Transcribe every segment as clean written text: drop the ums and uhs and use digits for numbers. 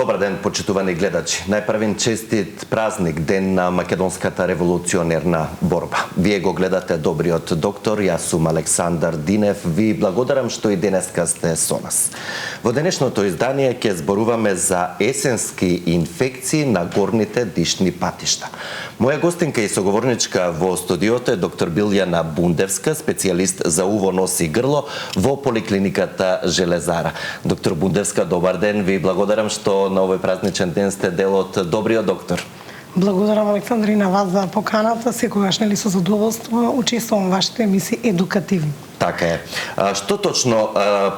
Добар ден, почитувани гледачи. Најпрвен честит празник, ден на македонската револуционерна борба. Вие го гледате Добриот доктор, јас сум Александар Динев. Ви благодарам што и денеска сте со нас. Во денешното издание ќе зборуваме за есенски инфекции на горните дишни патишта. Моја гостинка и соговорничка во студиото е доктор Билјана Бундевска, специјалист за уво, нос и грло во поликлиниката Железара. Доктор Бундевска, добар ден. Ви благодарам што на овој празничен ден сте дел од Добриот доктор. Благодарам, Александр, и на вас за поканата. Секогаш со задоволство учествувам во вашите емисии едукативни. Така е. Што точно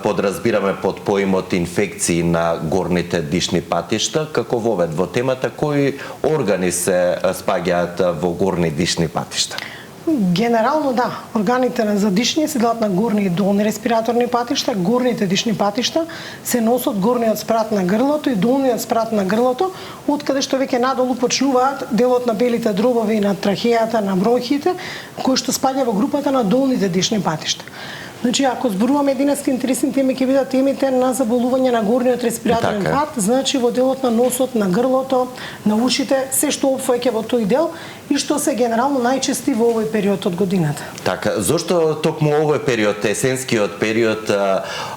подразбираме под поимот инфекции на горните дишни патишта, како вовед во темата кои органи се спаѓаат во горни дишни патишта? Генерално да, органите за дишње се делат на горни и долни респираторни патишта. Горните дишни патишта се носат горниот спрат на грлото и долниот спрат на грлото, од каде што веќе надолу почнуваат делот на белите дробови на трахејата, на бронхите, кои што спаѓа во групата на долните дишни патишта. Значи, ако зборуваме денеска интересни теми, ќе бидат темите на заболување на горниот респираторен пат, значи во делот на носот, на грлото, на ушите, се што опфаќа во тој дел и што се генерално најчести во овој период од годината. Така, зошто токму овој период, есенскиот период,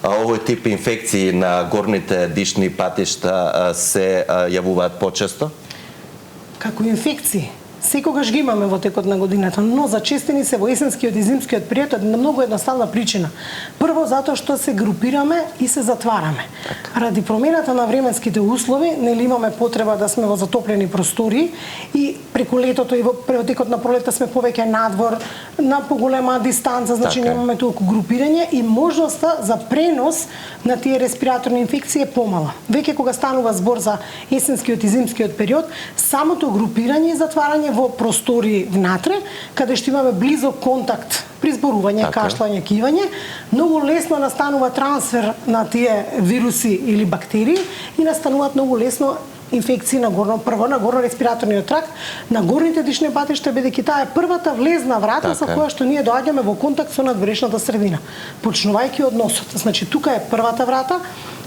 овој тип инфекции на горните дишни патишта се јавуваат почесто? Како инфекции секогаш ги имаме во текот на годината, но зачестени се во есенскиот и зимскиот период од многу едноставна причина. Прво, затоа што се групираме и се затвараме. Ради промената на временските услови, нели имаме потреба да сме во затоплени простори и преку летото и во текот на пролетта сме повеќе надвор, на поголема дистанца, значи немаме толку групирање и можноста за пренос на тие респираторни инфекции е помала. Веќе кога станува збор за есенскиот и зимскиот период, самото групирање и затварање во простори внатре, каде што имаме близок контакт при зборување, кашлање, кивање, многу лесно настанува трансфер на тие вируси или бактерии и настануваат многу лесно инфекции на горно, прво на горно респираторниот тракт, на горните дишни патишта, бидејќи таа е првата влезна врата со која што ние доаѓаме во контакт со надворешната средина, почнувајќи од носот. Значи тука е првата врата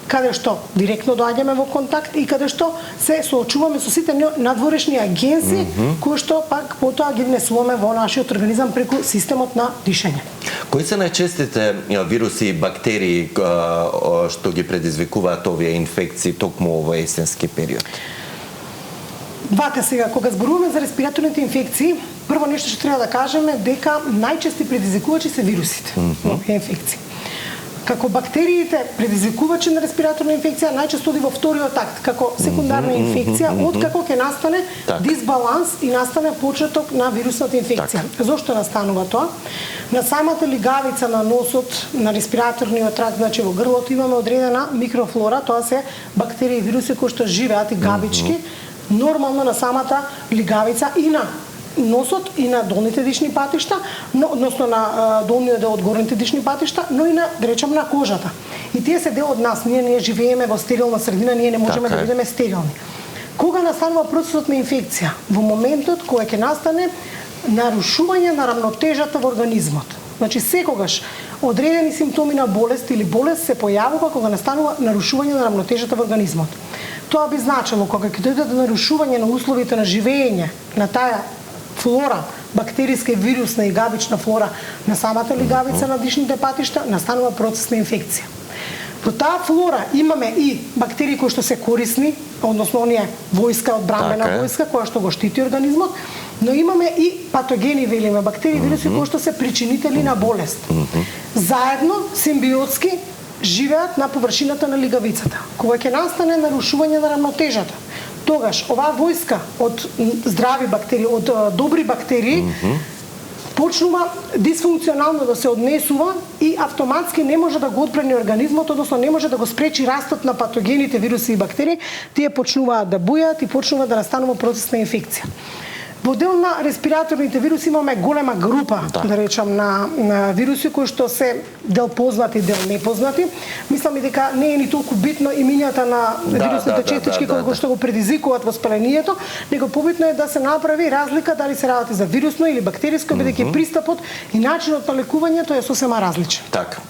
каде што директно доаѓаме во контакт и каде што се соочуваме со сите надворешни агенси кои што пак потоа ги внесуваме во нашиот организам преку системот на дишење. Кои се најчестите вируси и бактерии што ги предизвикуваат овие инфекции токму овој есенски период? Вака сега, кога зборуваме за респираторните инфекции, прво нешто што треба да кажеме дека најчести предизвикувачи се вирусите во овие инфекции. Како бактериите предизвикувачи на респираторна инфекција најчесто оди во вториот акт, како секундарна инфекција, откако ќе настане дисбаланс и настане почеток на вирусната инфекција. Зошто настанува тоа? На самата лигавица на носот, на респираторниот тракт, значи во грлото, имаме одредена микрофлора, тоа се бактерии и вируси кои што живеат и габички, нормално на самата лигавица и на носот и на долните дишни патишта, односно на долниот дел од горните дишни патишта, но и на, да речем, на кожата. И тие се дел од нас, ние живееме во стерилна средина, ние не можеме да бидеме стерилни. Кога настанува процесот на инфекција? Во моментот кога ќе настане нарушување на рамнотежата во организмот. Значи секогаш одредени симптоми на болест или болест се појавува кога настанува нарушување на рамнотежата во организмот. Тоа би значило кога ќе дојде до нарушување на условите на живење на таа флора, бактериска, вирусна и габична флора на самата лигавица на дишните патишта, настанува процес на инфекција. Во таа флора имаме и бактерии кои што се корисни, односно оние војска, одбранбена војска која што го штити организмот, но имаме и патогени, велиме, бактерии, вируси кои што се причинители на болест. Заедно, симбиотски, живеат на површината на лигавицата. Кога ќе настане нарушување на рамнотежата, тогаш оваа војска од здрави бактерии, од добри бактерии, почнува дисфункционално да се однесува и автоматски не може да го одбрани организмот, односно не може да го спречи растот на патогените вируси и бактерии, тие почнуваат да бујат и почнува да настанува процес на инфекција. Подел на респираторните вируси имаме голема група, да речам, на вируси кои што се дел познати, дел непознати. Мислам и дека не е ни толку битно имињата на вирусните четички колку што го предизвикуваат воспалението, него побитно е да се направи разлика дали се работи за вирусно или бактериско, бидејќи пристапот и начинот на лекувањето е сосема различен. Така.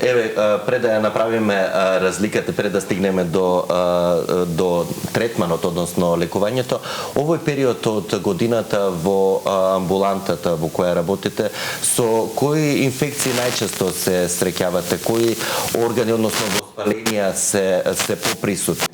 Еве, пред да ја направиме разликата, пред да стигнеме до третманот, односно лекувањето, овој период од годината во амбулантата во која работите, со кои инфекции најчесто се среќавате, кои органи, односно воспаленија се поприсутни?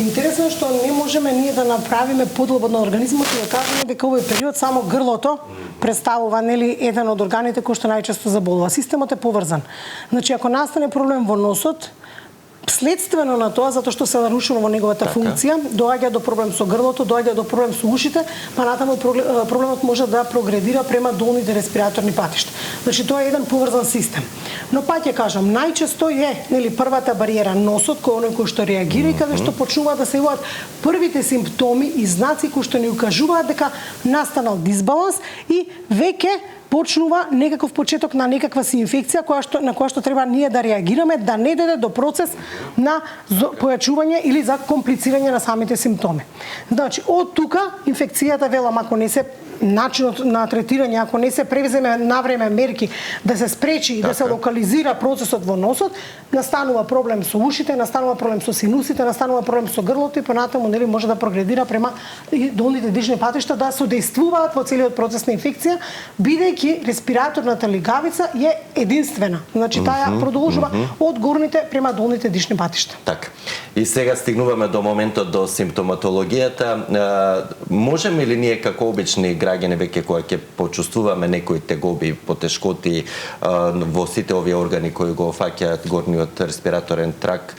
Интересно што не можеме ние да направиме подлобод на организмот и да кажеме дека овој период само грлото представува еден од органите кој што најчесто заболува. Системот е поврзан. Значи, ако настане проблем во носот, следствено на тоа, затоа што се нарушува во неговата функција, доаѓа до проблем со грлото, доаѓа до проблем со ушите, па натаму проблемот може да прогредира према долните респираторни патишта. Значи, тоа е еден поврзан систем. Но пак ќе кажам, најчесто е првата бариера носот, кој оној кој што реагира и каде што почнуваат да се јавуваат првите симптоми и знаци кои што ни укажуваат дека настанал дисбаланс и веќе почнува некаков почеток на некаква си инфекција на која што треба ние да реагираме, да не дојде до процес на појачување или за комплицирање на самите симптоми. Значи, од тука инфекцијата, велам, ако не се начинот на третирање, ако не се превземе навреме мерки да се спречи и да се локализира процесот во носот, настанува проблем со ушите, настанува проблем со синусите, настанува проблем со грлото и понатаму може да прогредира према долните дишни патишта да содействуваат во целиот процес на инфекција, бидејќи респираторната лигавица е единствена. Значи, таа продолжува од горните према долните дишни патишта. Така. И сега стигнуваме до моментот до симптоматологијата. Можеме ли ние како обични граѓани веќе кога ќе почувствуваме некои тегоби, потешкоти во сите овие органи кои го фаќаат горниот респираторен трак,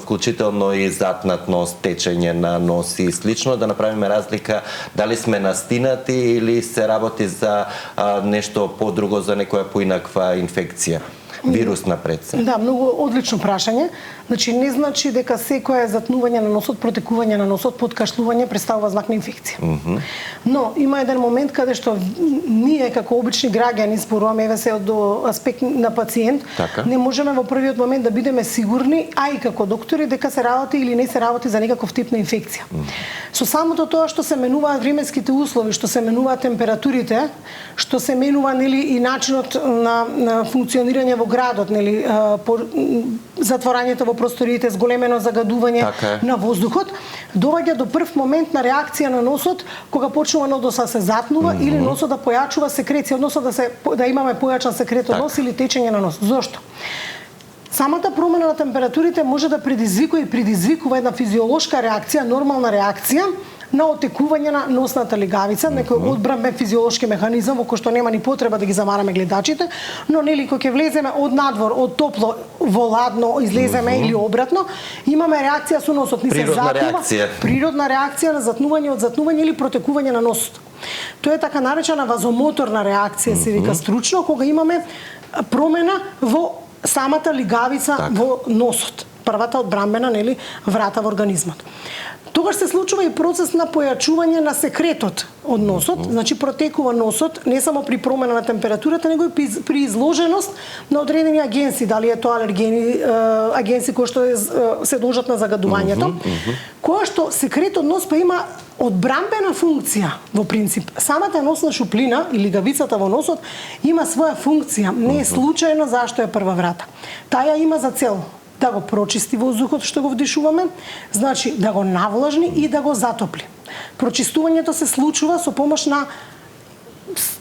вклучително и затнат нос, течење на нос и слично, да направиме разлика дали сме настинати или се работи за нешто подруго, за некоја поинаква инфекција? Вирусна предсе. Да, многу одлично прашање. Значи, не значи дека секое затнување на носот, протекување на носот, подкашлување представува знак на инфекција. Но има еден момент каде што ние како обични граѓани, зборуваме еве се до аспект на пациент, не можеме во првиот момент да бидеме сигурни, а и како доктори, дека се работи или не се работи за некаков тип на инфекција. Со самото тоа што се менуваат временските услови, што се менуваат температурите, што се менува и начинот на функционирање во градот, затворањето во просториите, зголемено загадување на воздухот, доаѓа до прв момент на реакција на носот кога почнува носот се затнува или носот да појачува секреција, односно да имаме појачан секрет од нос или течење на нос. Зошто? Самата промена на температурите може да предизвикува една физиолошка реакција, нормална реакција на отекување на носната лигавица, некој одбранбен физиолошки механизам во кој што нема ни потреба да ги замараме гледачите, но кога ќе влеземе од надвор, од топло во ладно, излеземе или обратно, имаме реакција со носот, ни се затнува, природна реакција на затнување од затнување или протекување на носот. Тоа е така наречена вазомоторна реакција, се вика стручно, кога имаме промена во самата лигавица во носот, првата одбранбена врата во организмот. Тогаш се случува и процес на појачување на секретот од носот, значи протекува носот не само при промена на температурата, него и при изложеност на одредени агенси, дали е тоа алергени, агенси кои што се должат на загадувањето, која што секретот нос па има одбранбена функција во принцип. Самата носна шуплина или лигавицата во носот има своја функција, не е случајно зашто е прва врата. Таа има за цел да го прочисти воздухот што го вдишуваме, значи да го навлажни и да го затопли. Прочистувањето се случува со помош на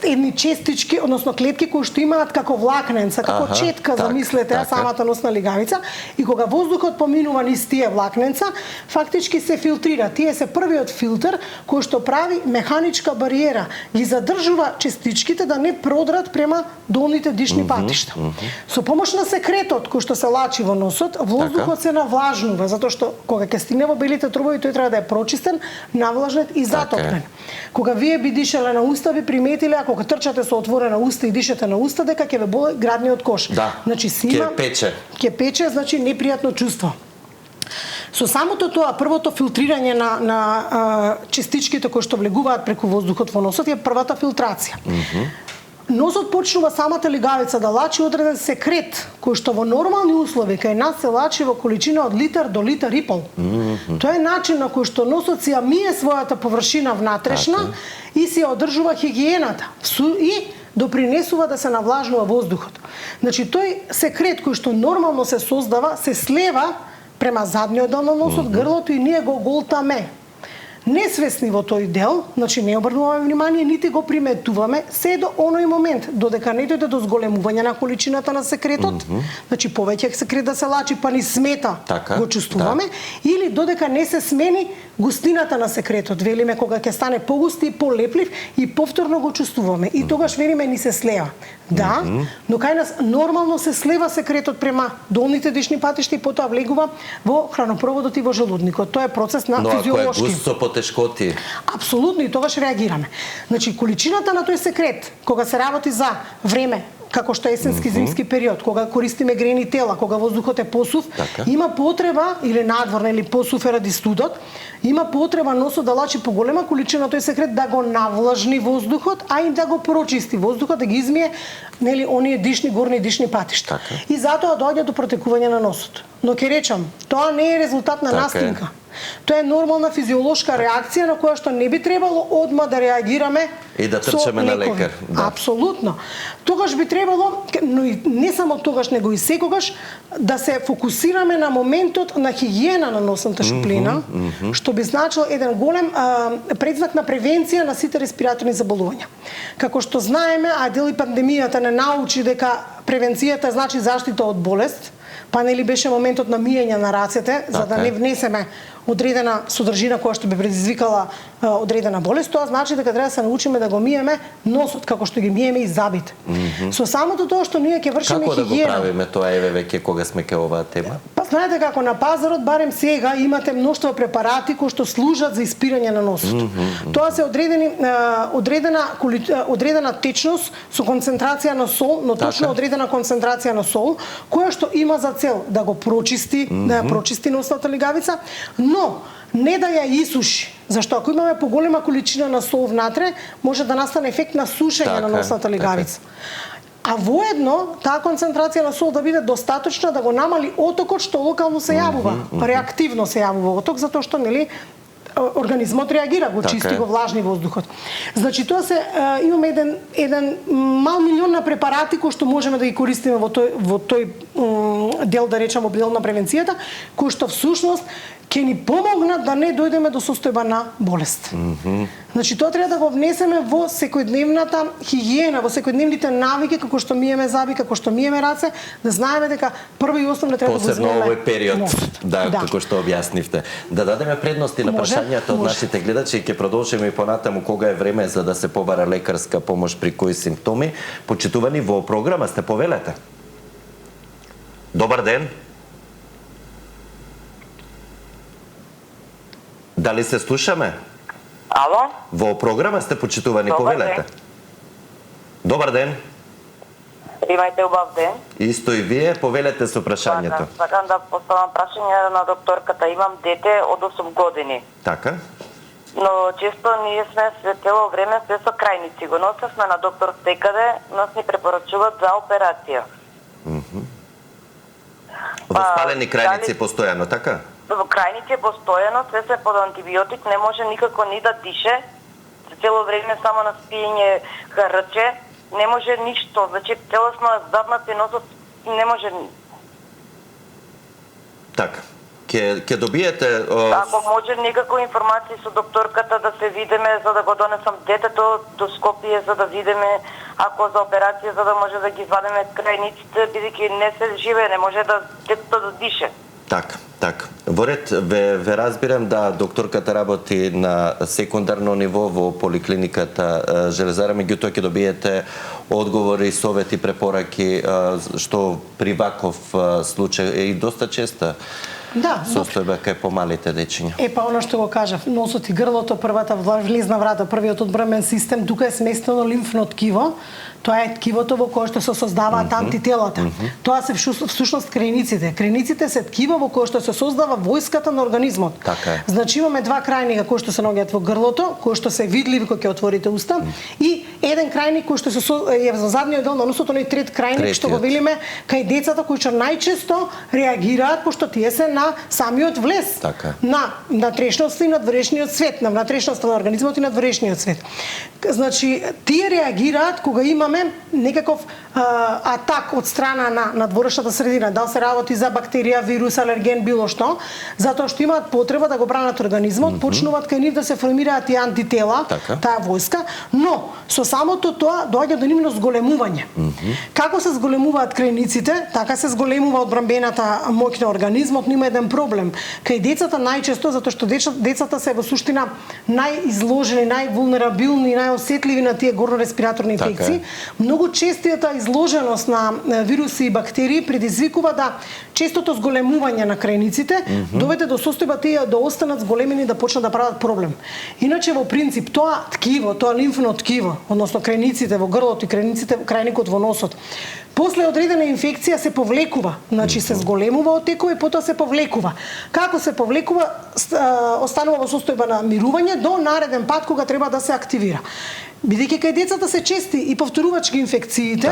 едни честички, односно клетки кои што имаат како влакненца, како четка, замислете, самата носна лигавица, и кога воздухот поминува низ тие влакненца, фактички се филтрира. Тие се првиот филтер кој што прави механичка бариера, ги задржува частичките да не продрат према долните дишни патишта. Со помош на секретот кој што се лачи во носот, воздухот се навлажнува, затоа што кога ќе стигне во белите трубови, тој треба да е прочистен, навлажнет и затоплен. Кога вие би дишале на уста, ви приметиле, ако трчате со отворена уста и дишате на уста, дека ќе ве боли градниот кош. Да, значи, ќе пече. Ќе пече, значи непријатно чувство. Со самото тоа, првото филтрирање на частичките кои што влегуваат преку воздухот во носот е првата филтрација. Носот почнува самата лигавица да лачи одреден секрет, кој што во нормални услови кај нас се лачи во количина од литар до литар и пол. Тоа е начин на кој што носот си ја мие својата површина внатрешна и си ја одржува хигиената и допринесува да се навлажнува воздухот. Значи, тој секрет кој што нормално се создава, се слева према задниот дел на носот, грлото и ние го голтаме. Несвесни во тој дел, значи не обрнуваме внимание, нити го приметуваме, се до оној момент, додека не дојде до зголемување на количината на секретот, значи повеќе секрет да се лачи, па ни смета, го чувствуваме, или додека не се смени густината на секретот, велиме кога ќе стане погуст и полеплив и повторно го чувствуваме. И тогаш велиме ни се слева. Да, но кај нас нормално се слева секретот према долните дишни патишта и потоа влегува во хранопроводот и во желудникот. Тоа е процес на физиолошки. Но ако е густ со потешкоти? Апсолутно, и тогаш реагираме. Значи, количината на тој секрет, кога се работи за време, како што е есенски-зимски период, кога користиме грени тела, кога воздухот е посув, има потреба, или надворна, или посув е ради студот, има потреба носот да лачи поголема количина тој секрет да го навлажни воздухот, а и да го прочисти воздухот, да ги измие, нели, оние дишни, горни дишни патишта. И затоа доаѓа до протекување на носот. Но ќе речам, тоа не е резултат на настинка. Тоа е нормална физиолошка реакција на која што не би требало одма да реагираме и да трчаме на лекар. Апсолутно. Тогаш би требало, но и не само тогаш, него и секогаш, да се фокусираме на моментот на хигиена на носната шуплина, што би значило еден голем предзнак на превенција на сите респираторни заболувања. Како што знаеме, а дел и пандемијата не научи дека превенцијата значи заштита од болест, па нели беше моментот на миење на рацете, за да не внесеме одредена содржина која што би предизвикала одредена болест, тоа значи дека треба да се научиме да го миеме носот, како што ги миеме и забите. Со самото тоа што ние ќе вршиме хигиена. Како да го правиме тоа, еве веќе кога сме ке оваа тема? Па знаете како на пазарот, барем сега, имате мноштво препарати кои што служат за испирање на носот. Тоа се одредена течност со концентрација на сол, но точно одредена концентрација на сол, која што има за цел да го прочисти, да ја прочисти носната лигавица, но не да ја исуши. Зашто ако имаме поголема количина на сол внатре, може да настане ефект на сушење на носната лигавица. А воедно, таа концентрација на сол да биде достаточна да го намали отокот што локално се јавува, реактивно се јавува оток, затоа што, нели, организмот реагира, го чисти, го влажни воздухот. Значи, тоа се, имаме еден мал милион на препарати кои што можеме да ги користиме во тој дел, да речеме, дел на превенцијата, кои што всушност ќе ни помогнат да не дојдеме до состојба на болест. Значи, тоа треба да го внесеме во секојдневната хигиена, во секојдневните навики, како што миеме заби, како што миеме раце, да знаеме дека прво и основно треба да го измиеме. Посебно овој период, како што објаснивте. Да дадеме предности на прашањата од нашите гледачи и ќе продолжиме и понатаму кога е време за да се побара лекарска помош при кои симптоми. Почитувани, во програма сте, повелете. Добар ден. Дали се слушаме? Ало? Во програма сте, почитувани, повелете. Добар ден. Имајте убав ден. Исто и вие, повелете со прашањето. Сакам да поставам прашање на докторката. Имам дете од 8 години. Така. Но често ние сме цело време се со крајници. Го носевме на доктор секаде, нас ни препорачуваат за операција. Воспалени крајници постојано, така? Во крајници постојано, се под антибиотик, не може никако ни да дише. Цело време само на спиење рче, не може ништо. Значи, целосно заднат и носот не може. Така. Ќе добиете... Ако може некако информации со докторката да се видиме, за да го донесам детето до Скопје, за да видиме ако за операција, за да може да ги извадиме крајниците, бидејќи не се живее, не може да детето да дише. Така. Во ред, ве разбирам да докторката работи на секундарно ниво во поликлиниката Железара, меѓутоа ќе добиете одговори, совети, препораки, што при ваков случај е и доста честа Да, состојба кај помалите дечиња. Па она што го кажав, носот и грлото, првата влезна врата, првиот одбрамен систем, тука е сместено лимфно ткиво. Тоа е ткивото во кое што се создаваат антителата. Тоа се всушност крејниците. Крејниците се ткиво во кое што се создава војската на организмот. Така е. Значи имаме два крајника кои што се наоѓаат во грлото, кои што се видливи кога ќе отворите уста, и еден крајник кој што се е во задниот дел на носот, оној трет крајник што го велиме кај децата кои што најчесто реагираат пошто тие се на самиот влез. Така. На трешноста и надворешниот свет, на внатрешноста на организмот и надворешниот свет. Значи тие реагираат кога имаме некаков атак од страна на надворешната средина, дали се работи за бактерија, вирус, алерген, било што, затоа што имаат потреба да го бранат организмот, почнуваат кај нив да се формираат и антитела, таа војска, но со самото тоа доаѓа до нивно зголемување. Како се зголемуваат крејниците, така се зголемува одбранбената моќ на организмот, но има еден проблем. Кај децата најчесто, затоа што децата се во суштина најизложени, највулнерабилни, најосетливи на тие горно-респираторни инфекции. Многу честијата изложеност на вируси и бактерии предизвикува да честото зголемување на крејниците доведе до состојба тие да останат зголемени да почнат да прават проблем. Иначе во принцип тоа ткиво, тоа лимфно ткиво, односно крејниците во грлото и крејниците крајникот во носот, после одредена инфекција се повлекува, значи се зголемува отекува и потоа се повлекува. Како се повлекува, останува во состојба на мирување до нареден пат кога треба да се активира. Бидејќи кај децата се чести и повторувачки инфекциите,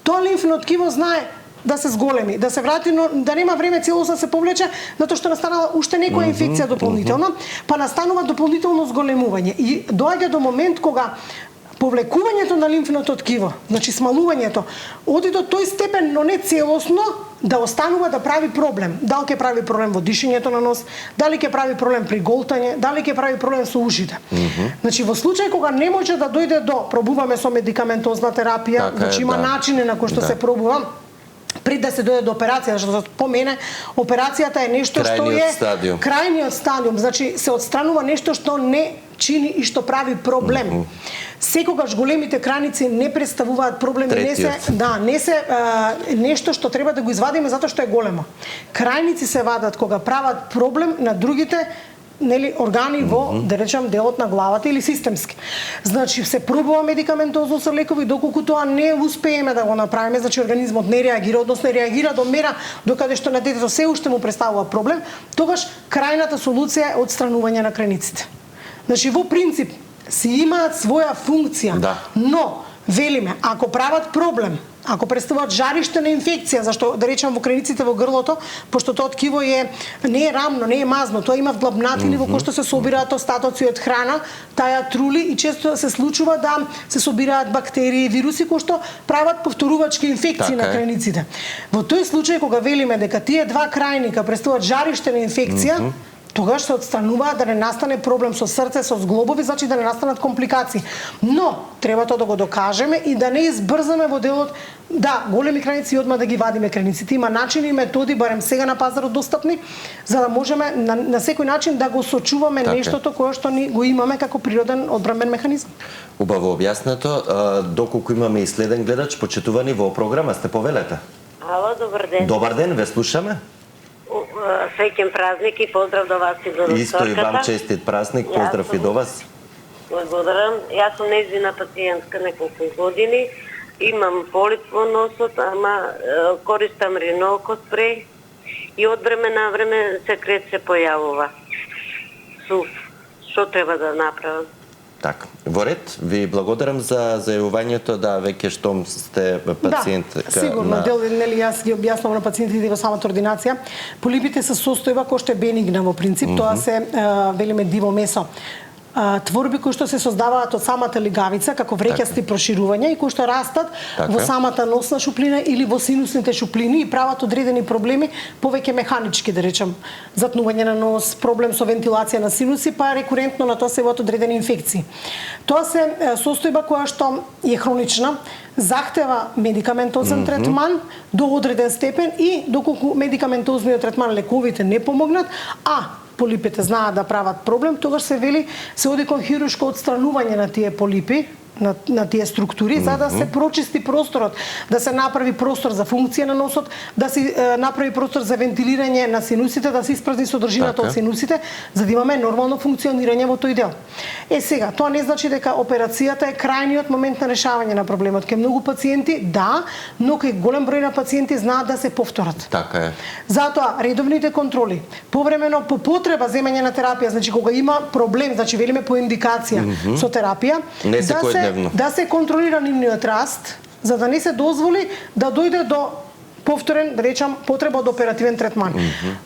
тоа лимфно ткиво знае да се зголеми, да се врати, но да нема време целосно да се повлече, затоа што настанала уште некоја инфекција дополнително, па настанува дополнително зголемување и доаѓа до момент кога повлекувањето на лимфното ткиво, значи смалувањето, оди до тој степен, но не целосно, да останува да прави проблем. Дали ќе прави проблем во дишењето на нос, дали ќе прави проблем при голтање, дали ќе прави проблем со ушите. Значи во случај кога не може да дојде до, пробуваме со медикаментозна терапија, значи има начини на кои што се пробува, пред да се дојде до операција, зашто по мене операцијата е нешто што е крајниот стадиум, значи се отстранува нешто што не чини и што прави проблем. Секогаш големите краници не представуваат проблеми, не се нешто што треба да го извадиме затоа што е големо. Крајници се вадат кога прават проблем на другите органи во, да речем, делот на главата или системски. Значи се пробува медикаментозно со лекови, доколку тоа не успееме да го направиме, значи организмот не реагира, односно реагира до мера докаде што на детето се уште му представува проблем, тогаш крајната солуција е отстранување на крејниците. Значи во принцип си имаат своја функција, но велиме, ако прават проблем, ако представуваат жариште на инфекција, зашто да речем во крејниците во грлото, пошто тоа ткиво не е рамно, не е мазно, тоа има вдлабнатини во кои што се собираат остатоци од храна, таја трули и често се случува да се собираат бактерии, вируси кои што прават повторувачки инфекции на крејниците. Во тој случај кога велиме дека тие два крајника представуваат жариште на инфекција, тогаш се отстрануваат да не настане проблем со срце, со зглобови, значи да не настанат компликации. Но треба тоа да го докажеме и да не избрзаме во делот големи крајници и одма да ги вадиме крајниците. Има начини и методи, барем сега на пазарот достапни, за да можеме на секој начин да го сочуваме нештото кое што ни го имаме како природен одбранбен механизам. Убаво објаснато. Доколку имаме и следен гледач, почитувани во програма, сте повелете. Ало, добар ден. Добар ден, ве слушаме. Среќен празник и поздрав до вас и до докторката. Исто и вам честит празник, поздрав и до вас. Благодарам. Јас сум нејзина пациентка неколку години. Имам полип во носот, ама користам риноко спреј и од време на време секрет се појавува. Сув. Што треба да направам? Така. Во ред, ви благодарам за зајавувањето веќе штом сте пациентка. Да, сигурно. Јас ги објаснувам на пациентите во самата ординација. Полипите се состојба кој што е бенигна во принцип, тоа се велиме диво месо. Творби кои што се создаваат од самата лигавица како вреќасти проширувања и кои што растат во самата носна шуплина или во синусните шуплини и прават одредени проблеми, повеќе механички да речем, затнување на нос, проблем со вентилација на синуси, па рекурентно на тоа се во одредени инфекции. Тоа се состојба која што е хронична, захтева медикаментозен третман до одреден степен и доколку медикаментозниот третман лековите не помогнат, полипите знаат да прават проблем, тогаш се вели се оди кон хируршко отстранување на тие полипи, на тие структури за да се прочисти просторот, да се направи простор за функција на носот, да се направи простор за вентилирање на синусите, да се испразни содржината од синусите, за да имаме нормално функционирање во тој дел. Сега, тоа не значи дека операцијата е крајниот момент на решавање на проблемот. Ке многу пациенти да, но кај голем број на пациенти знаат да се повторат. Така е. Затоа редовните контроли, повремено по потреба земање на терапија, значи кога има проблем, значи велиме по индикација со терапија, да се контролира нивниот раст, за да не се дозволи да дојде до повторен, да речам, потреба од оперативен третман.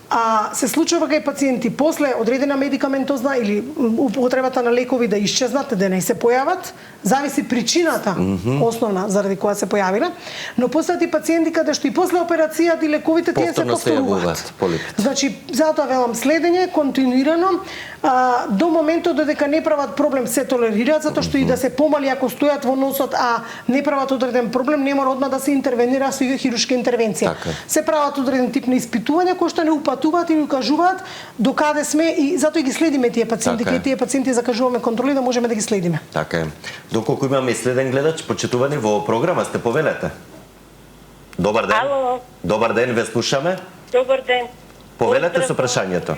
А се случува кај пациенти после одредена медикаментозна или употребата на лекови да исчезнат, да не се појават, зависи причината основна заради која се појавила, но постојат и пациенти каде што и после операцијата и лековите тие се повторуваат. Значи, затоа велам следење континуирано до моментот додека не прават проблем се толерираат, затоа што и да се помали ако стојат во носот, а не прават одреден проблем, не мора одма да се интервенира со хируршка интервенција. Се прават одреден тип на испитувања кои што не упатуваат и ни укажуваат до каде сме и затоа ги следиме тие пациенти, кај тие пациенти закажуваме контроли да можеме да ги следиме. Така е. Доколку имаме и следен гледач, почитувани во програма сте, повелете. Добар ден. Ало. Добар ден, ве слушаме. Добар ден. Повелете со прашањето.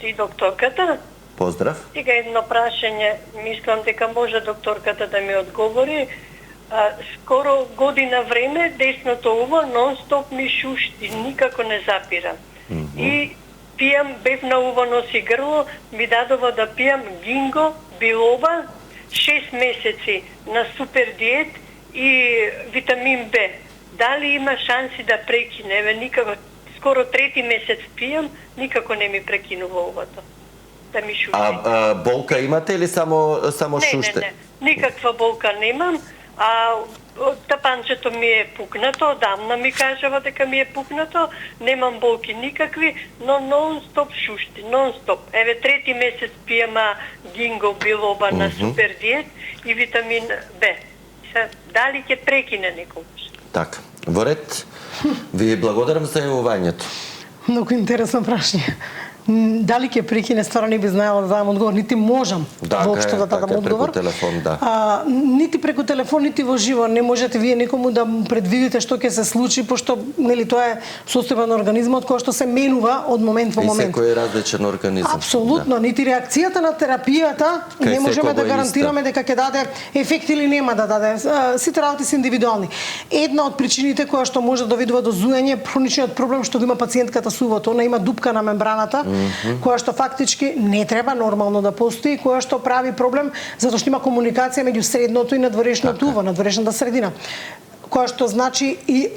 И докторката. Поздрав. Сега едно прашање, мислам дека може докторката да ми одговори. Скоро година време десното уво нон-стоп ми шушти, никако не запирам. И пијам, бев на уво нос и грло, ми дадова да пијам гинго, билоба, 6 месеци на супер диет и витамин Б. Дали има шанси да прекине? Еве никако, скоро 3 месец пијам, никако не ми прекинува увото. Да ми шушти. Болка имате или само шуште? Не, никаква болка немам. Тапанчето ми е пукнато, одамна ми кажава дека ми е пукнато, немам болки никакви, но нон-стоп шушти, нон-стоп. Еве 3 месец пијам гинго билоба на супер диет и витамин Б. Дали ќе прекине некогаш? Така, во ред, ви благодарам за јавувањето. Многу интересно прашање. Дали ќе прекине, стварно не би знаела да дадам одговор, нити можам воопшто да дадам одговор. Преку телефон, да. Нити преку телефон, нити во живо не можете вие некому да предвидите што ќе се случи, пошто нели тоа е состојба на организмот која што се менува од момент во момент. И секој е различен организам. Апсолутно, нити реакцијата на терапијата не можеме да гарантираме дека ќе даде ефект или нема да даде. Сите работи се индивидуални. Една од причините која што може да доведува до зуење е хроничниот проблем што го има пациентката со увото. Она има дупка на мембраната, која што фактички не треба нормално да постои, која што прави проблем затоа што има комуникација меѓу средното и надворешното уво, надворешната средина, која што значи и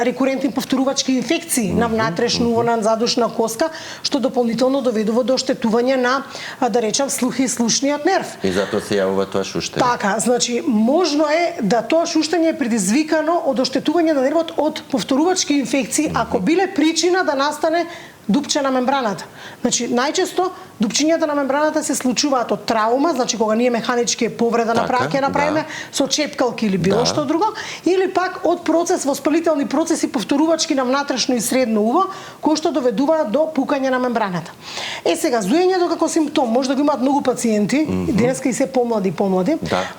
рекурентни повторувачки инфекции на внатрешно уво, на задушна коска, што дополнително доведува до оштетување на, да речам, слух и слушниот нерв. И затоа се јавува тоа шуштење. Така, значи, можно е да тоа шуштење е предизвикано од оштетување на нервот од повторувачки инфекции, ако биле причина да настане дупче на мембраната. Значи, најчесто дупчињата на мембраната се случуваат од траума, значи кога ние механички повреда ќе направиме со чепкалки или било што друго, или пак од процес, воспалителни процеси повторувачки на внатрешно и средно уво, кои што доведуваат до пукање на мембраната. Сега, зуењето како симптом може да го имаат многу пациенти, денеска и се помлади.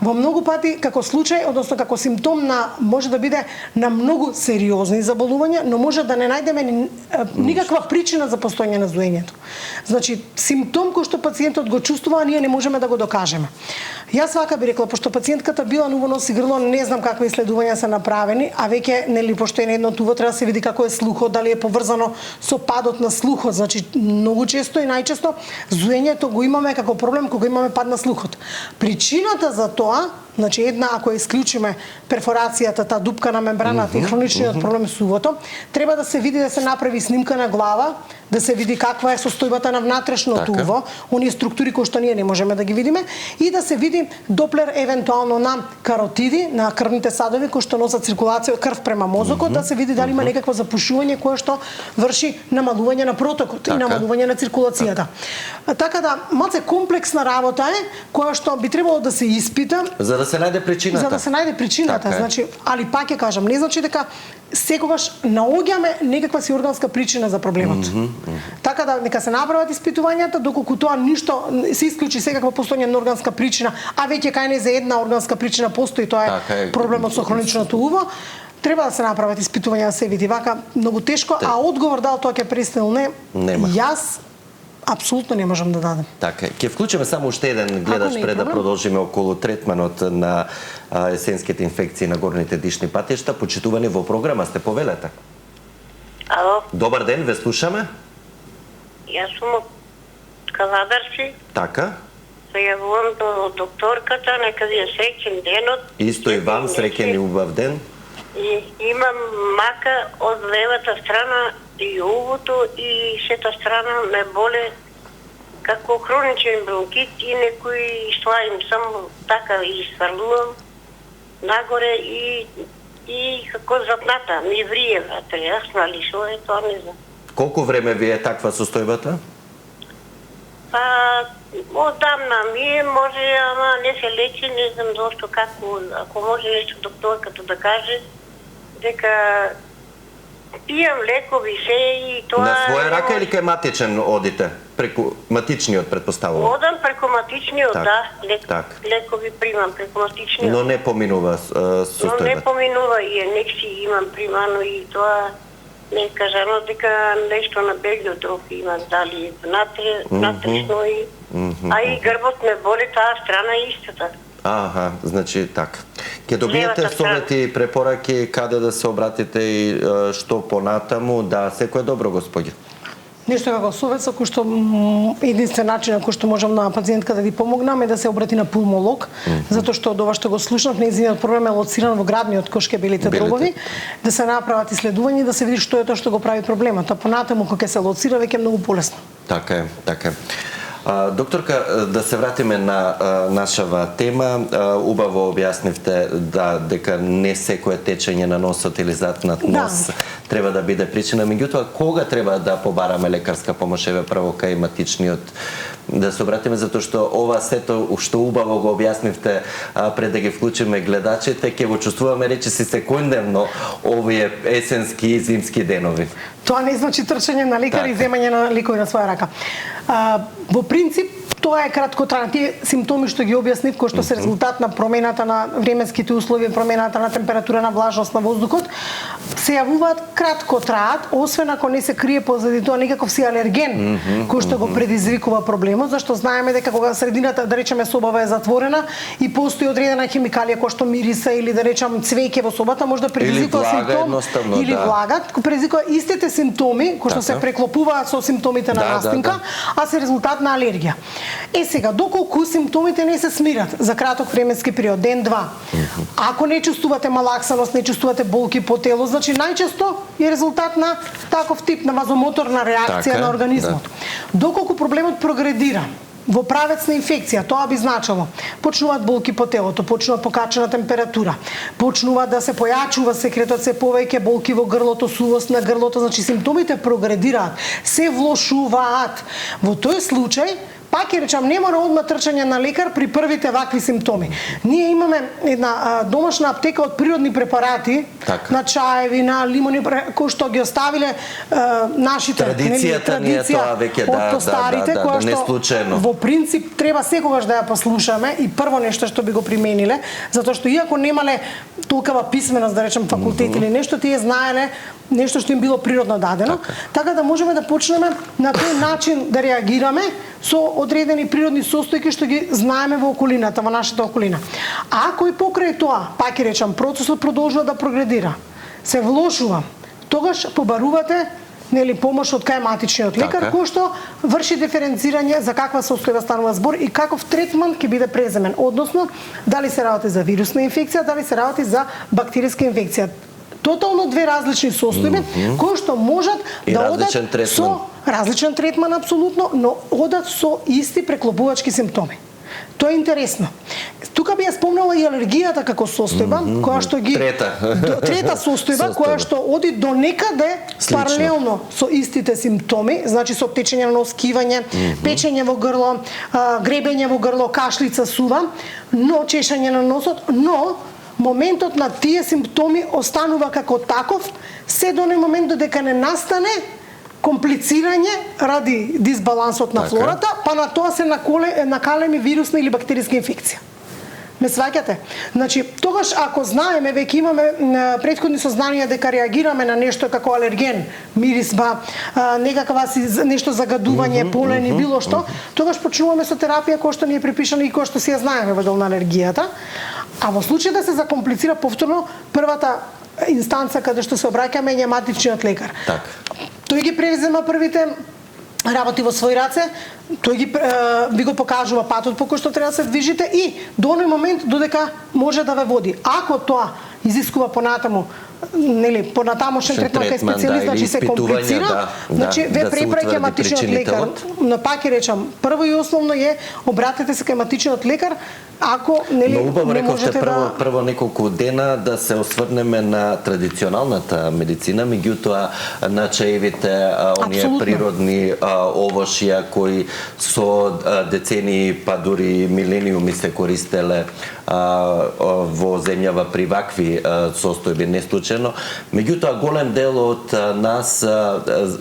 Во многу пати како случај, односно како симптом на може да биде на многу сериозни заболувања, но може да не најдеме никаква причина за постоење на зуењето. Значи, симптом кој што пациентот го чувствува, а ние не можеме да го докажеме. Јас вака би рекла, пошто пациентката била на уво, нос и грло, не знам какви исследувања се направени, а веќе нели пошто е на едното уво треба да се види како е слухот, дали е поврзано со падот на слухот. Значи, многу често и најчесто зуењето го имаме како проблем кога имаме пад на слухот. Причината за тоа, значи една ако ја исклучиме перфорацијата, таа дупка на мембраната и хроничниот проблем со увото, треба да се види, да се направи снимка на глава, да се види каква е состојбата на внатрешното уво, оние структури кои што ние не можеме да ги видиме, и да се види доплер евентуално на каротиди, на крвните садови кои што носат циркулација крв према мозокот, да се види дали има некакво запушување кое што врши намалување на протокот и намалување на циркулацијата. Така да, малце комплексна работа е која што би требало да се испита. За да да се најде причината. За да се најде причината, Така е. значи, али пак ќе кажам, не значи дека секогаш наоѓаме некаква си органска причина за проблемот. Така да нека се направат испитувањата, доколку тоа ништо се исклучи секаква постојање на органска причина, а веќе кај не за една органска причина постои, тоа е проблемот со хроничното уво. Треба да се направат испитувања, да се види вака многу тешко, а одговор дал тоа ќе престане Нема. Јас апсолутно не можам да дадам. Така, ќе вклучиме само уште еден гледач пред да продолжиме околу третманот на есенските инфекции на горните дишни патишта. Почитувани во програма сте, повелете. Ало, Добар ден, ве слушаме. јас сум од Каладарци. Така. Се јавувам до докторката, нека ви е среќен денот. Исто и вам, среќен и убав ден. И имам мака од левата страна и увото и сета страна ме боле како хроничен бронхит и некои слаим само така и сврлувам нагоре и како запната ми врие ватре, јас нали шо е тоа не знам. Колку време ви е таква состојбата? Па одамна ми е, може, ама не се лечи, не знам зошто, како, ако може нешто докторката да каже, дека пијам лекови се и тоа... На своја рака или кај матичен одите? Преку матичниот, предпоставувам. Одам преку матичниот, Так, да, лекови примам преку матичниот. Но не поминува Но состојбата. не поминува и некси имам примано и тоа не кажано дека нешто на беглиот дроб имам, дали внатрешно и... А и грбот ме боли таа страна истата. Аха, значи така. Ќе добиете Левата страна. совети и препораки каде да се обратите и што понатаму. Да, секој е добро, господи. Нешто како совет со кој што единствен начин на кој што можам на пациентка да ви помогнам е да се обрати на пулмолог, затоа што од ова што го слушнав, нејзиниот проблем е лоциран во градниот кошке белите дробови, да се направат иследувања и да се види што е тоа што го прави проблемот, а понатаму кога ќе се лоцира веќе е многу полесно. Така е, така е. Докторка, да се вратиме на нашава тема. Убаво објаснивте дека не секое течење на носот или затнат нос треба да биде причина. Меѓутоа, кога треба да побараме лекарска помош, еве прво кај матичниот, да се обратиме, затоа што ова сето што убаво го објаснивте пред да ги вклучиме гледачите, ќе го чувствуваме речиси секојдневно овие есенски и зимски денови. Тоа не значи трчање на лекар и земање на лекови на своја рака. Во принцип, тоа е краткотрајно. Тие симптоми што ги објаснив, кои што се резултат на промената на временските услови, промената на температура, на влажност на воздухот, се јавуваат кратко траат, освен ако не се крие позади тоа некаков си алерген кој што го предизвикува проблемот, зашто знаеме дека кога средината, да речеме, собава е затворена и постои одредена химикалија која што мириса или да речам цвеќе во собата, може да предизвикува симптом или влага, предизвикува истите симптоми кои што се преклопуваат со симптомите на настинка, а се резултат на алергија. Сега, доколку симптомите не се смират за краток временски период, ден-два, ако не чувствувате малаксаност, не чувствувате болки по тело, значи најчесто е резултат на таков тип на вазомоторна реакција на организмот. Доколку проблемот прогредира во правец на инфекција, тоа би значило почнуваат болки по телото, почнува покачена температура, почнува да се појачува секретот се повеќе, болки во грлото, сувост на грлото, значи симптомите прогредираат, се влошуваат. Во тој случај пак ќе речам, не мора одма трчање на лекар при првите вакви симптоми. Ние имаме една домашна аптека од природни препарати, на чаеви, на лимони, кои што ги оставиле нашите традиција од старите, која што во принцип треба секогаш да ја послушаме и прво нешто што би го примениле, затоа што иако немале толкава писменост, да речем факултет или нешто, тие знаеле нешто што им било природно дадено, така да можеме да почнеме на тој начин да реагираме со одредени природни состојки што ги знаеме во околината, во нашата околина. А ако и покрај тоа, пак ќе речам, процесот продолжува да прогредира, се влошува, тогаш побарувате помош од кај матичниот лекар, кој што врши диференцирање за каква состојба станува збор и каков третман ќе биде преземен, односно дали се работи за вирусна инфекција, дали се работи за бактериска инфекција. Тотално две различни состојби кои што можат да одат со различен третман апсолутно, но одат со исти преклопувачки симптоми. Тоа е интересно. Тука би ја спомнала и алергијата како состојба, која што ги трета состојба која што оди до некаде паралелно со истите симптоми, значи со течење на нос, кивање, печење во грло, гребење во грло, кашлица, сува, но чешање на носот, но моментот на тие симптоми останува како таков, се до оној момент додека не настане комплицирање ради дисбалансот на флората, па на тоа се накалеми вирусна или бактериска инфекција. Ме сваќате? Значи, тогаш ако знаеме, веќе имаме претходни сознанија дека реагираме на нешто како алерген, мирисба, некаква нешто загадување, полени, било што, тогаш почнуваме со терапија која што ни е припишана и која што си ја знаеме во дел на алергијата. А во случај да се закомплицира повторно, првата инстанца каде што се обраќаме е матичниот лекар. Тој ги превзема првите работи во своји раце, тој ви го покажува патот по кој што треба да се движите и до оној момент додека може да ве води. Ако тоа изискува понатаму, нели, понатамошен третман кај специјалист, значи се комплицира, значи ве препраќа матичниот лекар. Но пак речам, прво и основно е обратете се кај матичниот лекар, ако нели не можете да прво неколку дена да се осврнеме на традиционалната медицина, меѓутоа на чаевите, оние природни овошја кои со децении па дури милениуми се користеле во земјава при вакви состојби неслучајно. Меѓутоа голем дел од нас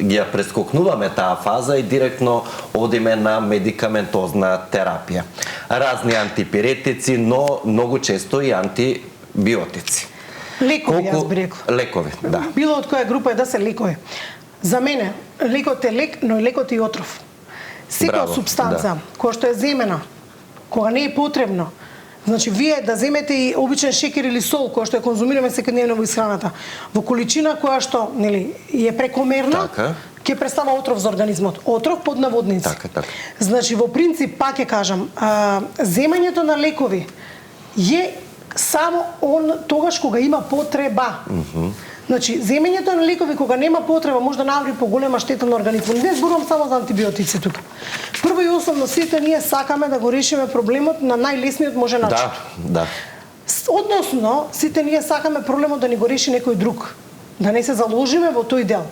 ги ја прескокнуваме таа фаза и директно одиме на медикаментозна терапија. Разни антипиретици, но многу често и антибиотици. Лекови, јас би рекла. Лекови, да. Било од која група е да се лекови. За мене, лекот е лек, но и лекот е и отров. Секоја супстанца која што е земена, кога не е потребно, значи вие да земете и обичен шекер или сол која што ја конзумираме секојдневно во исхраната, во количина која што, нели, е прекомерна, ќе представа отров за организмот. Отров под наводници. Значи во принцип пак ќе кажам, земањето на лекови е само тогаш кога има потреба. Значи, земењето на лекови кога нема потреба може да навреди поголема штета на организмот. Не зборувам само за антибиотици тука. Прво и основно сите ние сакаме да го решиме проблемот на најлесниот можен начин. Да. Односно, сите ние сакаме проблемот да ни го реши некој друг. Да не се заложиме во тој дел.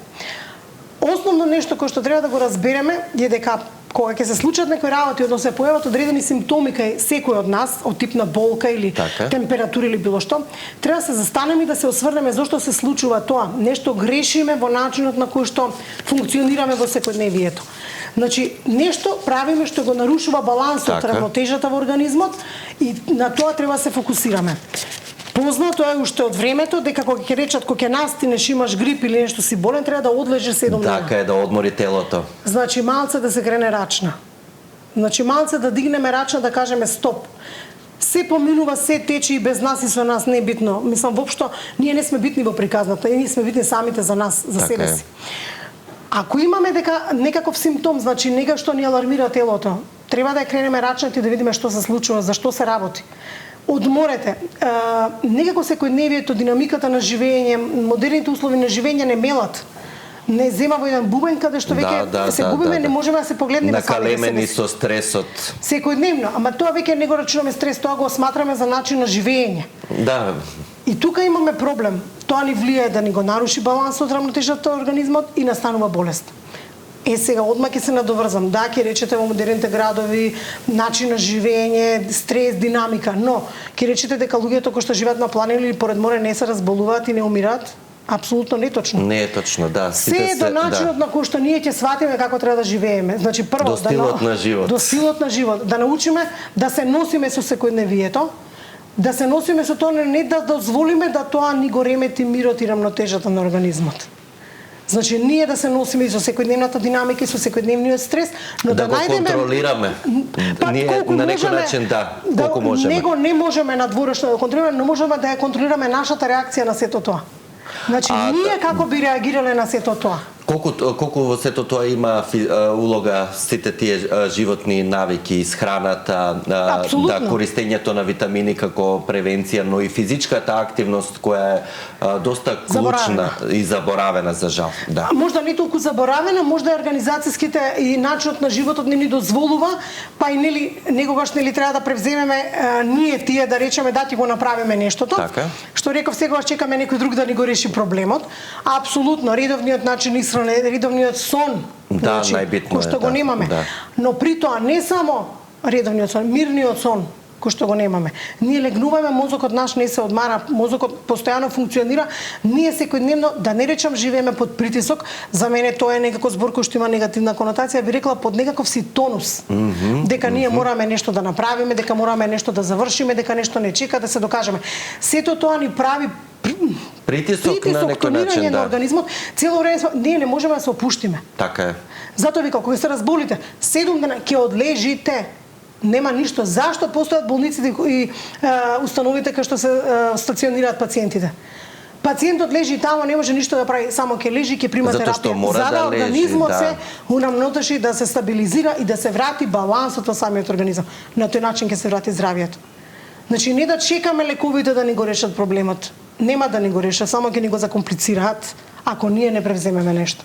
Основно нешто кое што треба да го разбереме е дека кога ќе се случат некои работи, односно се појават одредени симптоми кај секој од нас, од тип на болка или температура или било што, треба да се застанеме и да се осврнеме зошто се случува тоа. Нешто грешиме во начинот на кој што функционираме во секојдневието. Значи, нешто правиме што го нарушува балансот, равнотежата во организмот и на тоа треба да се фокусираме. Познато е уште од времето дека кога ќе речат кога ќе настинеш, имаш грип или нешто си болен, треба да одлежиш 7 дена. Така е, да одмори телото. Значи малце да се крене рачна. Значи малце да дигнеме рачна, да кажеме стоп. Се поминува, се тече и без нас и со нас не е битно. Мислам, воопшто, ние не сме битни во приказната, ние сме битни самите за нас, за себе си. Ако имаме дека некаков симптом, значи нека што ни алармира телото, треба да ја кренеме рачната и да видиме што се случува, зашто се работи. Одморете. Некако секојдневието, динамиката на живење, модерните услови на живење не мелат. Не зема во еден бубен каде што веќе се губиме, не можеме да се погледнеме накалемени со стресот. Секојдневно, ама тоа веќе не го рачунаме стрес, тоа го сматраме за начин на живење. Да. И тука имаме проблем. Тоа ни влијае да ни го наруши балансот, равнотежата на организмот и настанува болест. Сега одма ќе се надоврзам. Да, ќе речете во модерните градови, начин на живење, стрес, динамика, но ќе речете дека луѓето кои што живеат на планина или поред море не се разболуваат и не умираат? Апсолутно неточно. Не е точно, да. Се е до начинот на кој што ние ќе сватиме како треба да живееме. Значи прво до стилот на живот. До стилот на живот, да научиме да се носиме со секојдневието, да се носиме со тоа, не да дозволиме да тоа ни го ремети мирот и рамнотежата на организмот. Значи, ние да се носиме и со секојдневната динамика и со секојдневниот стрес, но да најдеме... Да го контролираме. Ние на некој начин, колку можеме. Него не можеме надворешно да го контролираме, но можеме да ја контролираме нашата реакција на сето тоа. Значи, ние како би реагирале на сето тоа? Колку во сето тоа има улога сите тие животни навики, исхраната, да користењето на витамини како превенција, но и физичката активност која е доста клучна и заборавена за жал. Да. Можда не толку заборавена, можда организацијските и начинот на животот не ни дозволува, па и некогаш треба да превземеме ние тие да речеме да ти го направиме нештото. Така. Што реков, секогаш чекаме некој друг да ни го реши проблемот. Апсолутно, редовниот начин исхрана, редовниот сон, да, најбитно кој што го немаме. Да. Но при тоа не само редовниот сон, мирниот сон, кој што го немаме. Ние легнуваме, мозокот наш не се одмара, мозокот постојано функционира, ние секојдневно, да не речам живееме под притисок, за мене тоа е некако збор кој што има негативна конотација, би рекла под некаков си тонус. Дека ние мораме нешто да направиме, дека мораме нешто да завршиме, дека нешто не чека да се докажеме. Сето тоа ни прави притисок на некој начин, на организмот, цело време ние не можеме да се опуштиме. Така е. Затоа вика, кога се разболите, 7 дена ќе одлежите. Нема ништо. Зашто постојат болниците и установите кај што се стационираат пациентите? Пациентот лежи таму, не може ништо да прави, само ќе лежи, ќе прима терапија. За да организмот се унамнотреши да се стабилизира и да се врати балансот во самиот организам. На тој начин ќе се врати здравието. Значи не да чекаме лековите да ни го решат проблемот. Нема да ни го решат, само ќе ни го закомплицираат ако ние не превземеме нешто.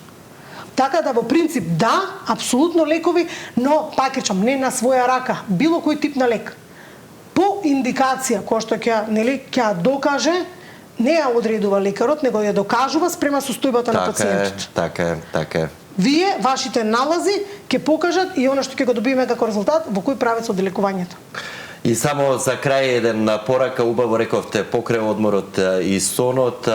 Така да во принцип да, апсолутно лекови, но пак речам, не на своја рака, било кој тип на лек. По индикација која што ќе докаже, не ја одредува лекарот, него ја докажува спрема состојбата на пациентот. Така е. Вие, вашите налази ќе покажат и она што ќе го добиеме како резултат во кој правец од лекувањето. И само за крај еден порака, убаво рековте, покрај одморот и сонот,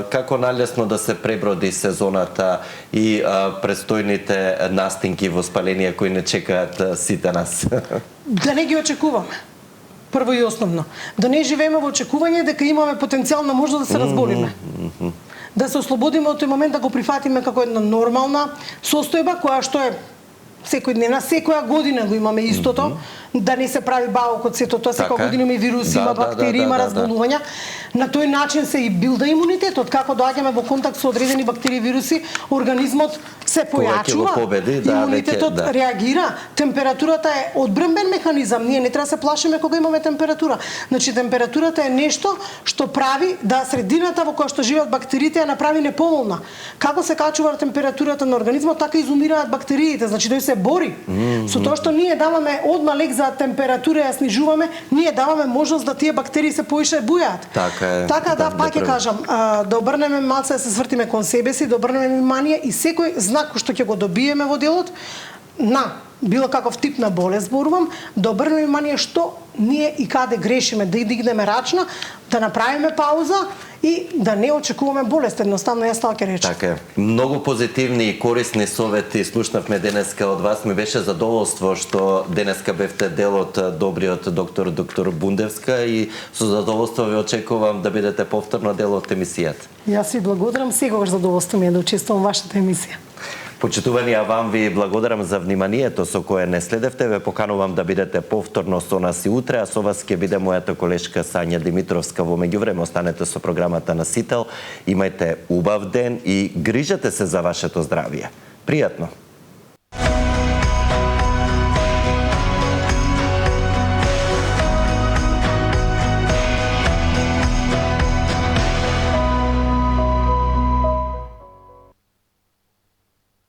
како најлесно да се преброди сезоната и престојните настинки во спаление кои не чекаат сите нас? Да не ги очекуваме. Прво и основно. Да не живееме во очекување дека имаме потенцијална можност да се разболиме. Да се ослободиме од тој момент, да го прифатиме како една нормална состојба која што е секојдневна, секоја година го имаме истото, да не се прави баок од сето тоа, секоја година има вируси, има бактерии, има разболувања. На тој начин се и билда имунитетот. Како доаѓаме во контакт со одредени бактерии и вируси, организмот се појачува, имунитетот реагира, температурата е одбранбен механизам, ние не треба да се плашиме кога имаме температура. Значи температурата е нешто што прави да средината во која што живеат бактериите ја направи неповолна. Како се качува температурата на организмот, така изумираат бактериите, значи тој се бори. Со тоа што ние даваме одма лек за температура ја снижуваме, ние даваме можност да тие бактерии се поише бујаат. Така да, пак ќе кажам, да обрнеме малце, да се свртиме кон себе си, да обрнеме внимание и секој знак кој што ќе го добиеме во делот на било каков тип на болест зборувам, да обрнеме внимание што ние и каде грешиме, да дигнеме рачна, да направиме пауза и да не очекуваме болест, едноставно јас така ќе речам. Така е. Многу позитивни и корисни совети слушнавме денеска од вас. Ми беше задоволство што денеска бевте дел од добриот доктор Бундевска и со задоволство ви очекувам да бидете повторно дел од емисијата. Јас ви благодарам, секогаш задоволство ми е да учествувам во вашата емисија. Почитувани, а вам ви благодарам за вниманието со кое не следевте. Ве поканувам да бидете повторно со нас и утре, а со вас ќе биде мојата колешка Сања Димитровска. Во меѓувреме останете со програмата на Сител. Имајте убав ден и грижете се за вашето здравје. Пријатно!